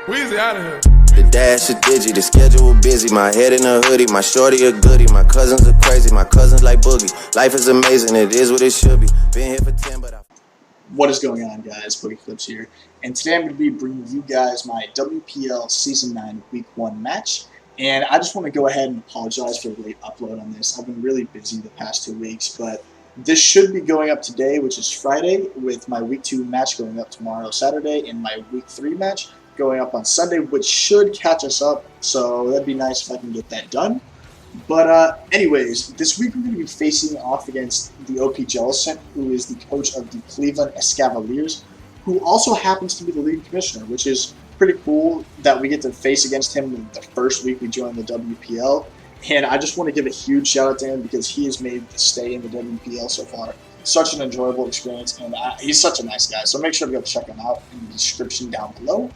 Weezy out of here. The dash is digi, the schedule busy. My head in a hoodie, my shorty a goodie. My cousins are crazy, my cousins like boogie. Life is amazing, it is what it should be. Been here for 10, but What is going on, guys? Boogie Clips here, and today I'm going to be bringing you guys my WPL Season 9 Week 1 match. And I just want to go ahead and apologize for the late upload on this. I've been really busy the past 2 weeks, but this should be going up today, which is Friday, with my Week 2 match going up tomorrow, Saturday, and my Week 3 match going up on Sunday, which should catch us up. So that'd be nice if I can get that done. But anyways, this week we're going to be facing off against the OP Jellison, who is the coach of the Cleveland Escavaliers, who also happens to be the league commissioner, which is pretty cool that we get to face against him the first week we joined the WPL. And I just want to give a huge shout out to him because he has made the stay in the WPL so far such an enjoyable experience, and he's such a nice guy. So make sure to go check him out in the description down below.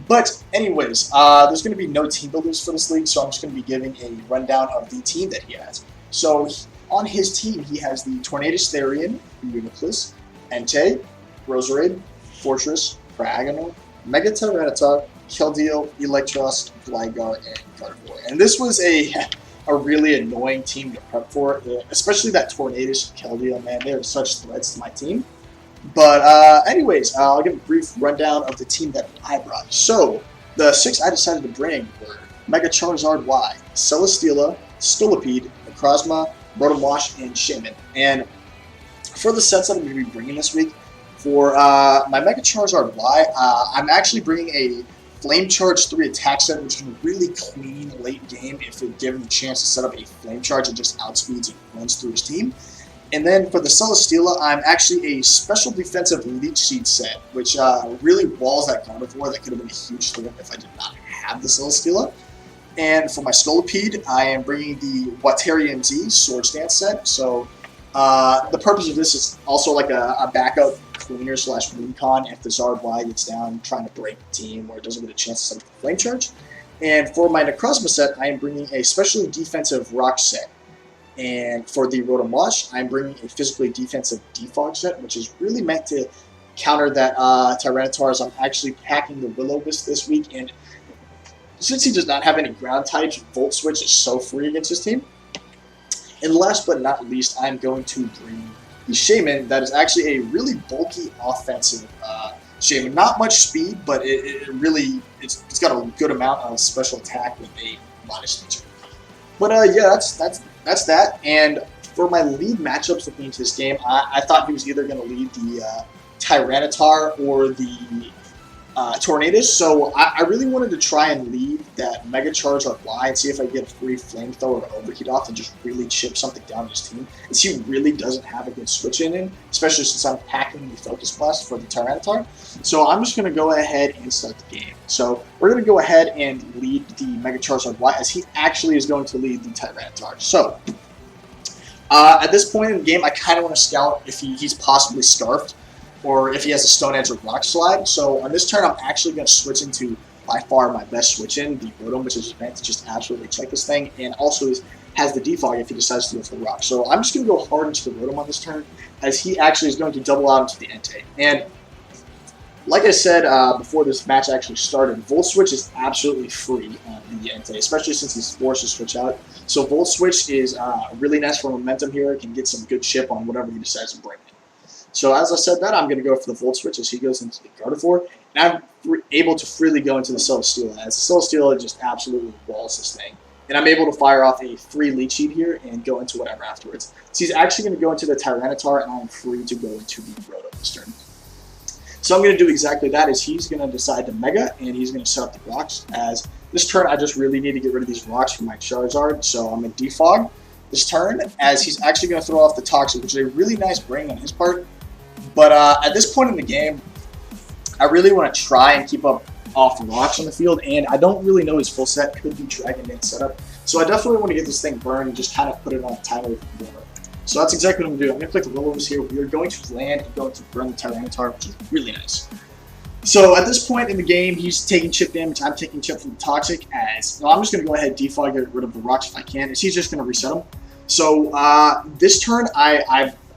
But anyways, there's going to be no team builders for this league, so I'm just going to be giving a rundown of the team that he has. So on his team, he has the Tornadus Therian, Uniclus, Entei, Roserade, Fortress, Diagonal, Mega Tyranitar, Keldeo, Electros, Gligar, and Gardevoir. And this was a really annoying team to prep for, especially that Tornadus Keldeo, man. They are such threats to my team. But anyways, I'll give a brief rundown of the team that I brought. So, the 6 I decided to bring were Mega Charizard Y, Celesteela, Scolipede, Necrozma, Rotom-Wash, and Shaman. And for the sets that I'm going to be bringing this week, for my Mega Charizard Y, I'm actually bringing a Flame Charge 3 attack set, which is really clean late game if it given the chance to set up a Flame Charge and just outspeeds and runs through his team. And then for the Celesteela, I'm actually a special defensive Leech Seed set, which really walls that Gardevoir. That could have been a huge threat if I did not have the Celesteela. And for my Scolipede, I am bringing the Waterian Z Swords Dance set. So the purpose of this is also like a backup cleaner / Mooncon if the Zard Y gets down trying to break the team or doesn't get a chance to set up the Flame Charge. And for my Necrozma set, I am bringing a specially defensive Rock set. And for the Rotom-Wash, I'm bringing a physically defensive Defog set, which is really meant to counter that Tyranitar, as I'm actually packing the Will-O-Wisp this week. And since he does not have any ground types, Volt Switch is so free against his team. And last but not least, I'm going to bring the Shaman that is actually a really bulky offensive Shaman. Not much speed, but it's got a good amount of special attack with a modest nature. But yeah, that's that. And for my lead matchups looking into this game, I thought he was either going to lead the Tyranitar or the Tornadus. So I really wanted to try and lead that Mega Charizard Y and see if I could get a free Flamethrower or Overheat off and just really chip something down in his team. As he really doesn't have a good switch in him, especially since I'm packing the Focus Blast for the Tyranitar. So I'm just going to go ahead and start the game. So we're going to go ahead and lead the Mega Charizard Y as he actually is going to lead the Tyranitar. So at this point in the game, I kind of want to scout if he's possibly Scarfed, or if he has a Stone Edge or Rock Slide. So on this turn, I'm actually going to switch into, by far, my best switch in, the Rotom, which is meant to just absolutely check this thing, and also has the Defog if he decides to go for the Rock. So I'm just going to go hard into the Rotom on this turn, as he actually is going to double out into the Entei. And like I said before this match actually started, Volt Switch is absolutely free on the Entei, especially since he's forced to switch out. So Volt Switch is really nice for momentum here. It can get some good chip on whatever he decides to bring in. So as I said that, I'm going to go for the Volt Switch as he goes into the Gardevoir, and I'm able to freely go into the Celesteela, as the Celesteela just absolutely walls this thing. And I'm able to fire off a free Leech Seed here and go into whatever afterwards. So he's actually going to go into the Tyranitar, and I'm free to go into the Rotom this turn. So I'm going to do exactly that, as he's going to decide to Mega, and he's going to set up the rocks. As this turn, I just really need to get rid of these rocks from my Charizard, so I'm going to Defog this turn, as he's actually going to throw off the Toxic, which is a really nice bring on his part. But at this point in the game, I really want to try and keep up off rocks on the field, and I don't really know his full set. Could be Dragon Dance setup. So I definitely want to get this thing burned and just kind of put it on a timer more. So that's exactly what I'm going to do. I'm going to click the Will-O-Wisp here. We are going to land and going to burn the Tyranitar, which is really nice. So at this point in the game, he's taking chip damage. I'm taking chip from the Toxic. As I'm just going to go ahead and defog, get rid of the rocks if I can, as he's just going to reset them. So this turn,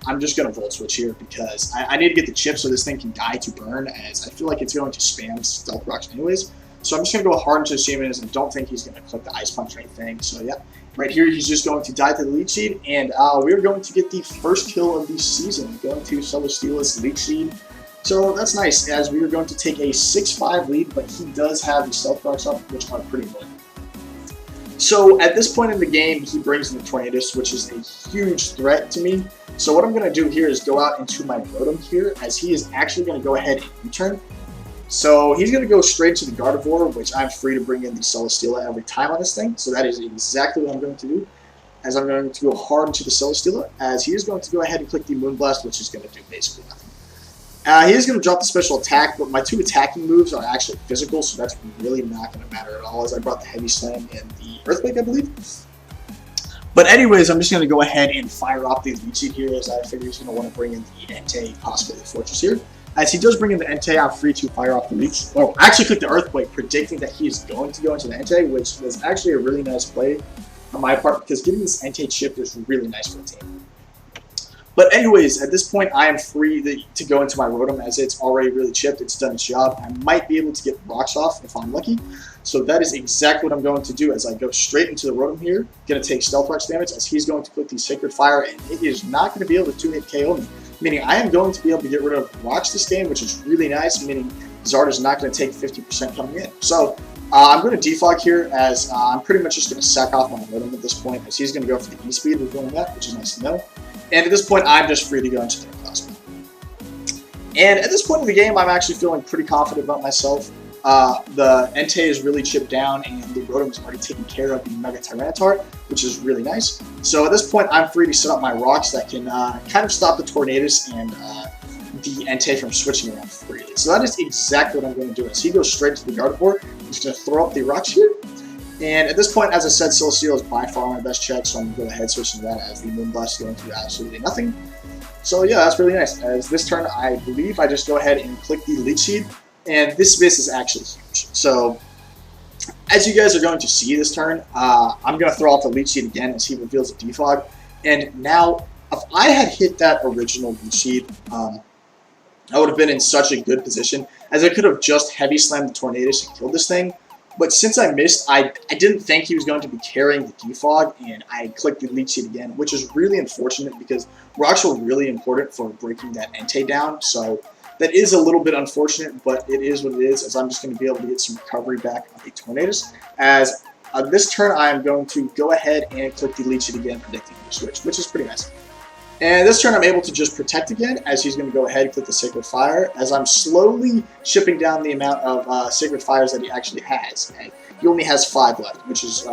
I'm just going to Volt Switch here because I need to get the chip so this thing can die to burn, as I feel like it's going to spam Stealth Rocks anyways. So I'm just going to go hard into the Shaman, and don't think he's going to click the Ice Punch or anything. So yeah, right here he's just going to die to the Leech Seed, and we're going to get the first kill of the season, going to Celesteela's Leech Seed. So that's nice, as we are going to take a 6-5 lead, but he does have the Stealth Rocks up, which are pretty good. So at this point in the game, he brings in the Tornadus, which is a huge threat to me. So what I'm going to do here is go out into my Rotom here, as he is actually going to go ahead and U-turn. So he's going to go straight to the Gardevoir, which I'm free to bring in the Celesteela every time on this thing. So that is exactly what I'm going to do, as I'm going to go hard into the Celesteela, as he is going to go ahead and click the Moonblast, which is going to do basically nothing. He is going to drop the special attack, but my 2 attacking moves are actually physical, so that's really not going to matter at all, as I brought the Heavy Slam and the Earthquake, I believe. But anyways, I'm just going to go ahead and fire off the Leech Seed here, as I figure he's going to want to bring in the Entei, possibly the Fortress here. As he does bring in the Entei, I'm free to fire off the Leech. Oh, I actually clicked the Earthquake, predicting that he is going to go into the Entei, which was actually a really nice play on my part, because getting this Entei chipped is really nice for the team. But anyways, at this point, I am free to go into my Rotom, as it's already really chipped. It's done its job. I might be able to get rocks off if I'm lucky. So that is exactly what I'm going to do, as I go straight into the Rotom here. Going to take Stealth Rocks damage, as he's going to click the Sacred Fire, and it is not going to be able to 2-hit KO me. Meaning I am going to be able to get rid of rocks this game, which is really nice, meaning Zard is not going to take 50% coming in. So I'm going to defog here, as I'm pretty much just going to sack off my Rotom at this point, as he's going to go for the E-Speed with doing that, which is nice to know. And at this point, I'm just free to go into their class. And at this point in the game, I'm actually feeling pretty confident about myself. The Entei is really chipped down, and the Rotom is already taken care of the Mega Tyranitar, which is really nice. So at this point, I'm free to set up my rocks that can kind of stop the Tornadus and the Entei from switching around freely. So that is exactly what I'm going to do. As he goes straight to the Gardevoir, he's going to throw up the rocks here. And at this point, as I said, Celesteela is by far my best check, so I'm going to go ahead switching to that, as the Moonblast is going to do absolutely nothing. So yeah, that's really nice. As this turn, I believe I just go ahead and click the Leech Seed, and this miss is actually huge. So as you guys are going to see this turn, I'm going to throw out the Leech Seed again as he reveals a defog. And now, if I had hit that original Leech Seed, I would have been in such a good position, as I could have just Heavy Slammed the Tornadus and killed this thing. But since I missed, I didn't think he was going to be carrying the defog, and I clicked the Leech Seed again, which is really unfortunate, because rocks were really important for breaking that Entei down. So that is a little bit unfortunate, but it is what it is, as I'm just going to be able to get some recovery back on the Tornadus. As this turn, I am going to go ahead and click the Leech Seed again, predicting the switch, which is pretty nice. And this turn I'm able to just protect again, as he's going to go ahead and click the Sacred Fire, as I'm slowly chipping down the amount of Sacred Fires that he actually has. And he only has 5 left, which is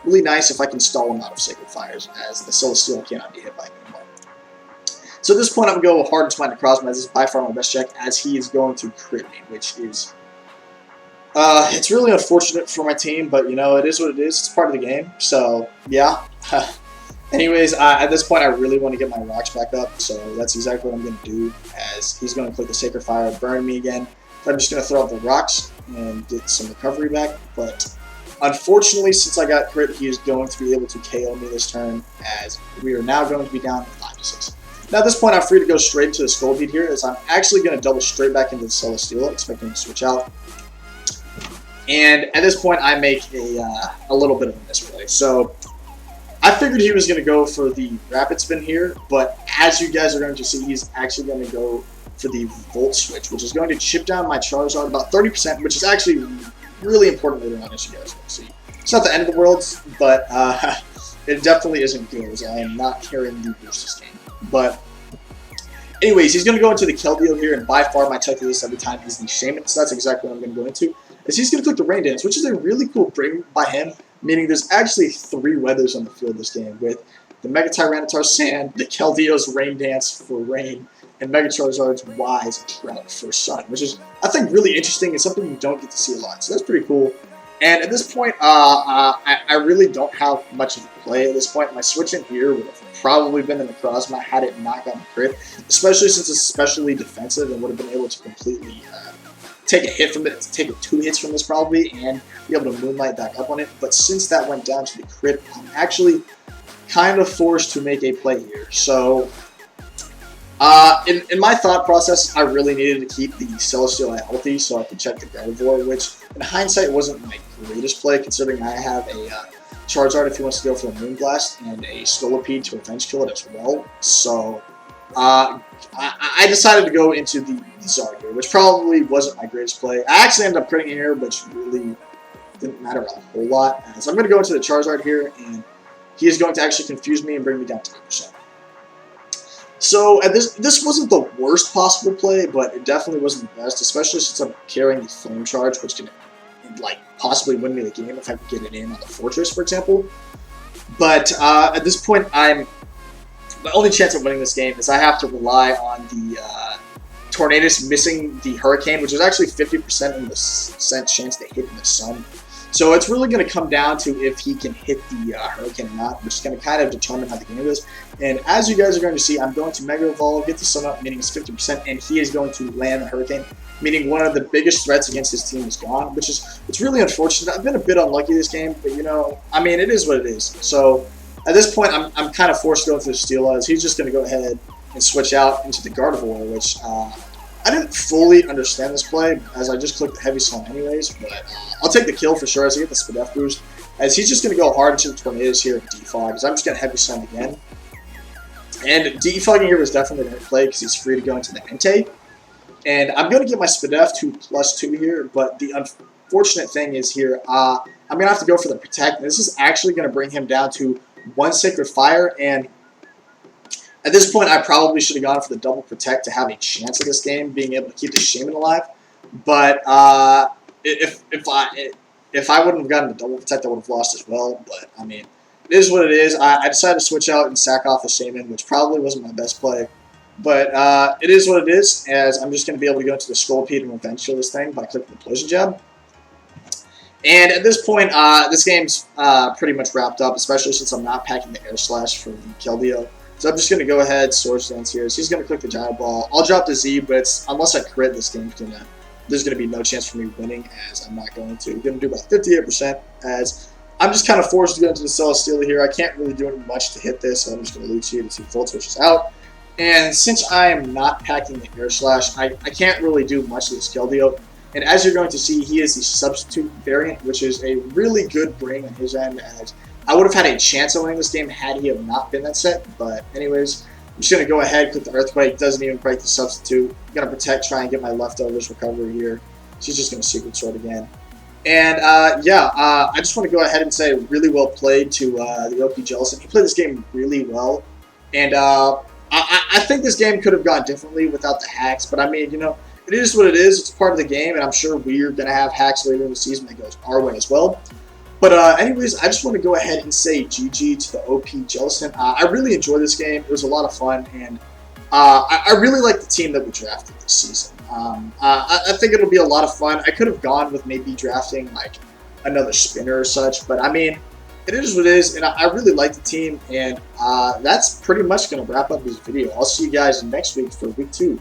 really nice if I can stall him out of Sacred Fires, as the Celesteela cannot be hit by me anymore. So at this point I'm going to go hard into my Necrozma, as this is by far my best check, as he is going to crit me, which is... it's really unfortunate for my team, but you know, it is what it is. It's part of the game, so yeah. Anyways, at this point, I really want to get my rocks back up, so that's exactly what I'm going to do, as he's going to click the Sacred Fire and burn me again. So I'm just going to throw out the rocks and get some recovery back, but unfortunately, since I got crit, he is going to be able to KO me this turn, as we are now going to be down 5-6. Now at this point, I'm free to go straight into the Skullbeat here, as I'm actually going to double straight back into the Celesteela, expecting to switch out. And at this point, I make a little bit of a misplay. So I figured he was going to go for the Rapid Spin here, but as you guys are going to see, he's actually going to go for the Volt Switch, which is going to chip down my Charizard about 30%, which is actually really important later on, as you guys will see. It's not the end of the world, but it definitely isn't good, as I am not carrying the boost this game. But anyways, he's going to go into the Keldeo here, and by far my tech list every time is the Shaman, so that's exactly what I'm going to go into. As he's going to click the Rain Dance, which is a really cool bring by him, meaning there's actually 3 weathers on the field this game, with the Mega Tyranitar Sand, the Keldeo's Rain Dance for rain, and Mega Charizard's Wise Drought for sun, which is, I think, really interesting and something you don't get to see a lot, so that's pretty cool. And at this point, I really don't have much of a play at this point. My switch in here would have probably been the Necrozma had it not gotten crit, especially since it's especially defensive and would have been able to completely take a hit from it, take 2 hits from this probably, and be able to Moonlight back up on it. But since that went down to the crit, I'm actually kind of forced to make a play here. So In my thought process, I really needed to keep the Celestial healthy so I could check the Gardevoir, which in hindsight wasn't my greatest play considering I have a Charizard if he wants to go for a Moonblast and a Scolipede to Revenge Kill it as well. So I decided to go into the Zard here, which probably wasn't my greatest play. I actually ended up critting here, which really didn't matter a whole lot. So I'm going to go into the Charizard here, and he is going to actually confuse me and bring me down to 10%. So this wasn't the worst possible play, but it definitely wasn't the best, especially since I'm carrying the Flame Charge, which can like possibly win me the game if I could get it in on the Fortress, for example. But at this point, my only chance of winning this game is I have to rely on the Tornadus missing the Hurricane, which is actually 50% in the chance to hit in the sun. So it's really going to come down to if he can hit the Hurricane or not, which is going to kind of determine how the game is. And as you guys are going to see, I'm going to Mega Evolve, get the Sun up, meaning it's 50%, and he is going to land the Hurricane, meaning one of the biggest threats against his team is gone, which is, it's really unfortunate. I've been a bit unlucky this game, but, you know, I mean, it is what it is. So at this point, I'm kind of forced to go through the Steel Eyes. He's just going to go ahead and switch out into the Gardevoir, which I didn't fully understand this play, as I just clicked the Heavy Slam anyways, but I'll take the kill for sure as I get the Spadef boost, as he's just going to go hard into the Tornadoes here and defog, because I'm just going to Heavy Slam again. And defogging here was definitely the right play, because he's free to go into the Entei. And I'm going to get my Spadef to +2 here, but the unfortunate thing is here, I'm going to have to go for the Protect, and this is actually going to bring him down to 1 Sacred Fire, and at this point, I probably should have gone for the double Protect to have a chance of this game, being able to keep the Shaman alive. But if I wouldn't have gotten the double Protect, I would have lost as well. But, I mean, it is what it is. I decided to switch out and sack off the Shaman, which probably wasn't my best play. But it is what it is, as I'm just going to be able to go into the Scolipede and Revenge Kill this thing by clicking the Poison Jab. And at this point, this game's pretty much wrapped up, especially since I'm not packing the Air Slash for the Keldeo. So I'm just going to go ahead, Swords Dance here. So he's going to click the Gyro Ball. I'll drop the Z, but unless I crit, this game's there's going to be no chance for me winning, as I'm not going to. I'm going to do about 58%, as I'm just kind of forced to go into the Celestial here. I can't really do much to hit this, so I'm just going to loot you to see Volt Switches out. And since I am not packing the Air Slash, I can't really do much to this Keldeo. And as you're going to see, he is the Substitute variant, which is a really good bring on his end, as I would have had a chance of winning this game had he have not been that set. But anyways, I'm just going to go ahead, click the Earthquake. Doesn't even break the Substitute. I'm going to Protect, try and get my leftovers recovery here. She's just going to Secret Sword again. And I just want to go ahead and say really well played to the OP Jellicent. He played this game really well. And I think this game could have gone differently without the hacks. But I mean, you know, it is what it is. It's part of the game. And I'm sure we're going to have hacks later in the season that goes our way as well. But anyways, I just want to go ahead and say GG to the OP Jellicent. I really enjoyed this game. It was a lot of fun, and I really like the team that we drafted this season. I think it'll be a lot of fun. I could have gone with maybe drafting like another spinner or such, but I mean, it is what it is, and I really like the team, and that's pretty much going to wrap up this video. I'll see you guys next week for week 2.